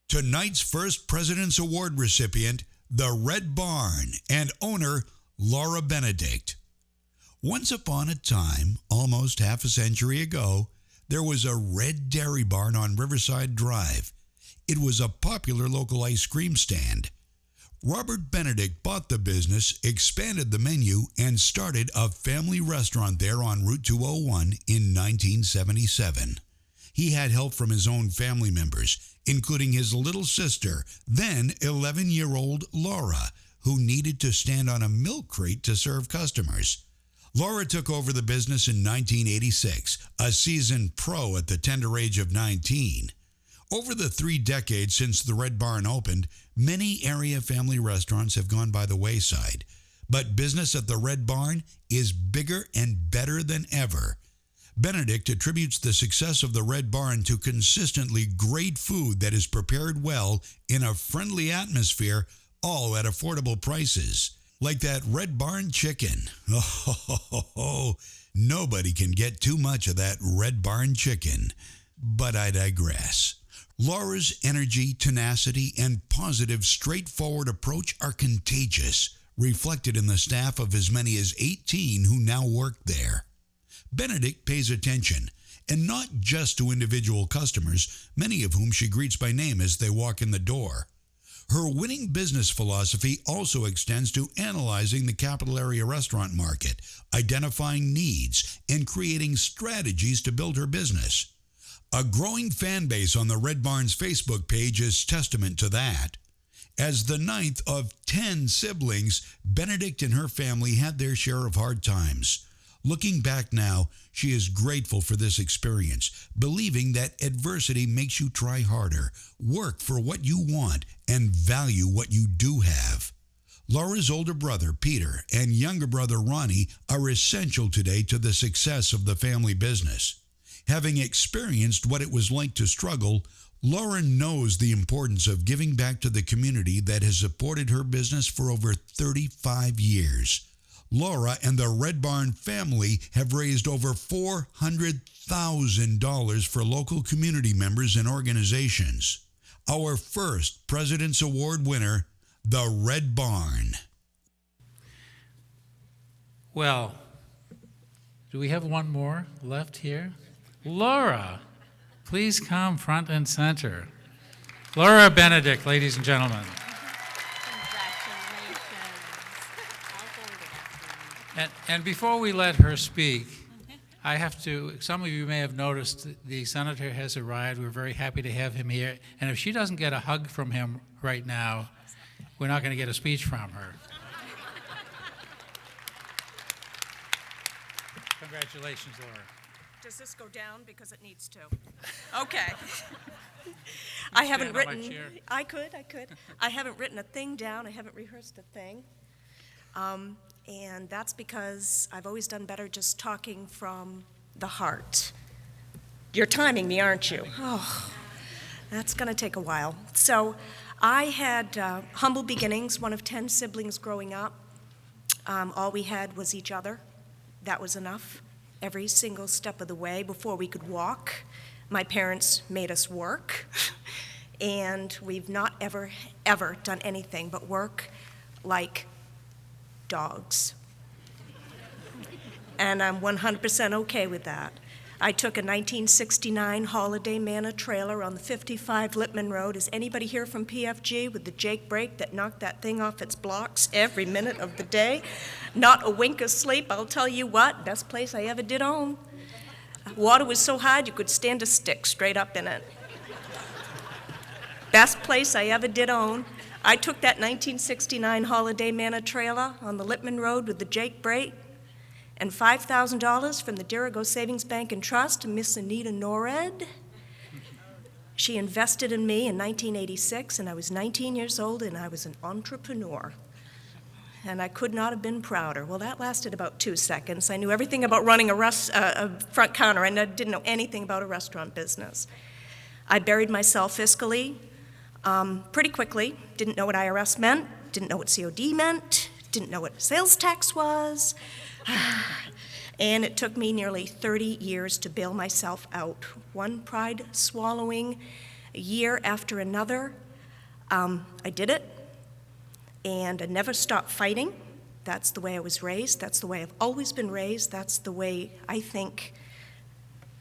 Tonight's first President's Award recipient, the Red Barn, and owner, Laura Benedict. Once upon a time, almost half a century ago, there was a red dairy barn on Riverside Drive. It was a popular local ice cream stand. Robert Benedict bought the business, expanded the menu, and started a family restaurant there on Route 201 in 1977. He had help from his own family members, including his little sister, then 11-year-old Laura, who needed to stand on a milk crate to serve customers. Laura took over the business in 1986, a seasoned pro at the tender age of 19. Over the 3 decades since the Red Barn opened, many area family restaurants have gone by the wayside. But business at the Red Barn is bigger and better than ever. Benedict attributes the success of the Red Barn to consistently great food that is prepared well in a friendly atmosphere, all at affordable prices. Like that Red Barn chicken. Oh, nobody can get too much of that Red Barn chicken. But I digress. Laura's energy, tenacity, and positive, straightforward approach are contagious, reflected in the staff of as many as 18 who now work there. Benedict pays attention, and not just to individual customers, many of whom she greets by name as they walk in the door. Her winning business philosophy also extends to analyzing the capital area restaurant market, identifying needs, and creating strategies to build her business. A growing fan base on the Red Barn's Facebook page is testament to that. As the 9th of 10 siblings, Benedict and her family had their share of hard times. Looking back now, she is grateful for this experience, believing that adversity makes you try harder, work for what you want, and value what you do have. Laura's older brother, Peter, and younger brother, Ronnie, are essential today to the success of the family business. Having experienced what it was like to struggle, Laura knows the importance of giving back to the community that has supported her business for over 35 years. Laura and the Red Barn family have raised over $400,000 for local community members and organizations. Our first President's Award winner, the Red Barn. Well, do we have one more left here? Laura, please come front and center. Laura Benedict, ladies and gentlemen. And before we let her speak, I have to, some of you may have noticed the senator has arrived. We're very happy to have him here. And if she doesn't get a hug from him right now, we're not going to get a speech from her. Congratulations, Laura. Does this go down? Because it needs to. Okay. I haven't written, I could. I haven't written a thing down. I haven't rehearsed a thing. And that's because I've always done better just talking from the heart. You're timing me, aren't you? Oh, that's going to take a while. So I had humble beginnings, one of 10 siblings growing up. All we had was each other. That was enough. Every single step of the way before we could walk, my parents made us work. And we've not ever done anything but work like dogs. And I'm 100% okay with that. I took a 1969 Holiday Manor trailer on the 55 Lippman Road. Is anybody here from PFG with the Jake brake that knocked that thing off its blocks every minute of the day? Not a wink of sleep, I'll tell you what, best place I ever did own. Water was so hard you could stand a stick straight up in it. Best place I ever did own. I took that 1969 Holiday Manor trailer on the Lippman Road with the Jake brake and $5,000 from the Dirigo Savings Bank and Trust to Miss Anita Norred. She invested in me in 1986, and I was 19 years old, and I was an entrepreneur. And I could not have been prouder. Well, that lasted about 2 seconds. I knew everything about running a front counter, and I didn't know anything about a restaurant business. I buried myself fiscally pretty quickly. Didn't know what IRS meant, didn't know what COD meant, didn't know what sales tax was. And it took me nearly 30 years to bail myself out. One pride-swallowing year after another. I did it, and I never stopped fighting. That's the way I was raised. That's the way I've always been raised. That's the way I think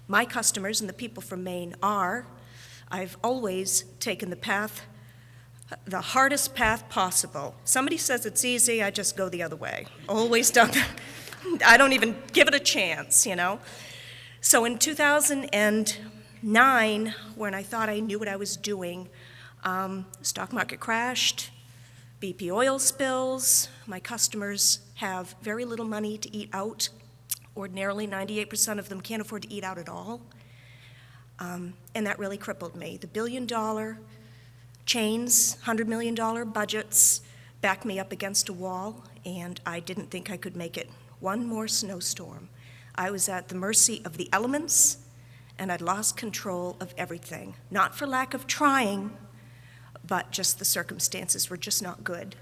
my customers and the people from Maine are. I've always taken the hardest path possible. Somebody says it's easy, I just go the other way. Always done that. I don't even give it a chance, you know? So in 2009, when I thought I knew what I was doing, stock market crashed, BP oil spills. My customers have very little money to eat out. Ordinarily, 98% of them can't afford to eat out at all. And that really crippled me. The billion-dollar chains, $100 million budgets backed me up against a wall, and I didn't think I could make it one more snowstorm. I was at the mercy of the elements, and I'd lost control of everything. Not for lack of trying, but just the circumstances were just not good.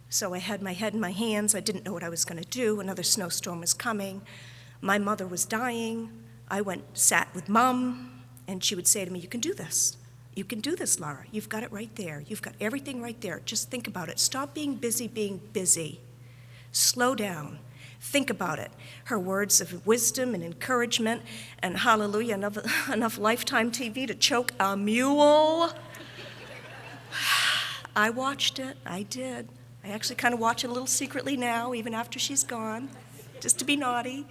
So I had my head in my hands. I didn't know what I was going to do. Another snowstorm was coming. My mother was dying. I sat with Mom, and she would say to me, "You can do this. You can do this, Laura. You've got it right there. You've got everything right there. Just think about it. Stop being busy. Slow down. Think about it." Her words of wisdom and encouragement, and hallelujah, enough Lifetime TV to choke a mule. I watched it. I did. I actually kind of watch it a little secretly now, even after she's gone, just to be naughty.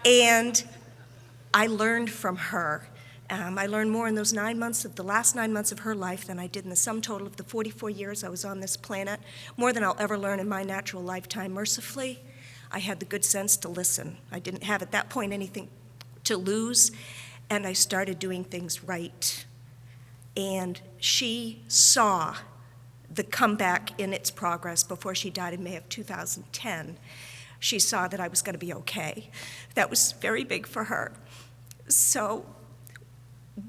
And I learned from her. I learned more in those the last 9 months of her life than I did in the sum total of the 44 years I was on this planet, more than I'll ever learn in my natural lifetime. Mercifully, I had the good sense to listen. I didn't have at that point anything to lose, and I started doing things right. And she saw the comeback in its progress before she died in May of 2010. She saw that I was going to be okay. That was very big for her. So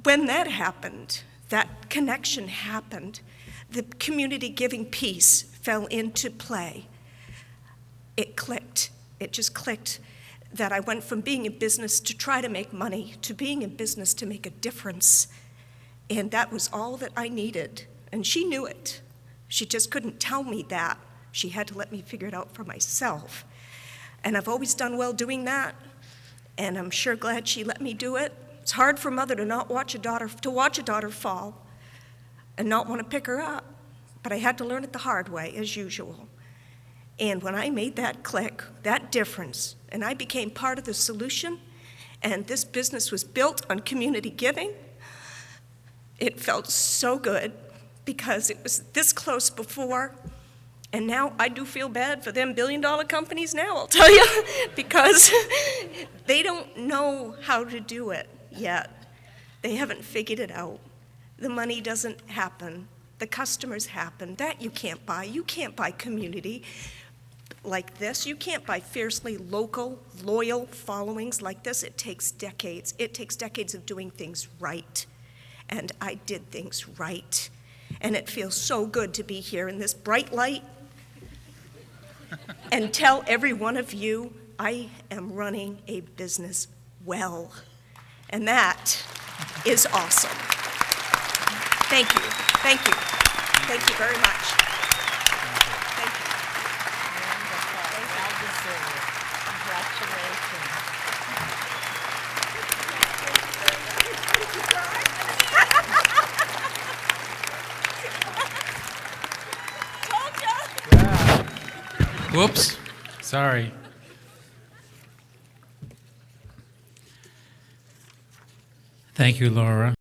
when that happened, that connection happened, the community giving piece fell into play. It clicked. It just clicked that I went from being in business to try to make money to being in business to make a difference. And that was all that I needed. And she knew it. She just couldn't tell me that. She had to let me figure it out for myself. And I've always done well doing that. And I'm sure glad she let me do it. It's hard for a mother to watch a daughter fall and not want to pick her up. But I had to learn it the hard way, as usual. And when I made that click, that difference, and I became part of the solution, and this business was built on community giving, it felt so good because it was this close before, and now I do feel bad for them billion-dollar companies now, I'll tell you, because they don't know how to do it yet. They haven't figured it out. The money doesn't happen. The customers happen. That you can't buy. You can't buy community like this. You can't buy fiercely local, loyal followings like this. It takes decades. It takes decades of doing things right. And I did things right. And it feels so good to be here in this bright light and tell every one of you I am running a business well. And that is awesome. Thank you. Thank you. Thank you very much. Thank you. Well deserved. Congratulations. Whoops, sorry. Thank you, Laura.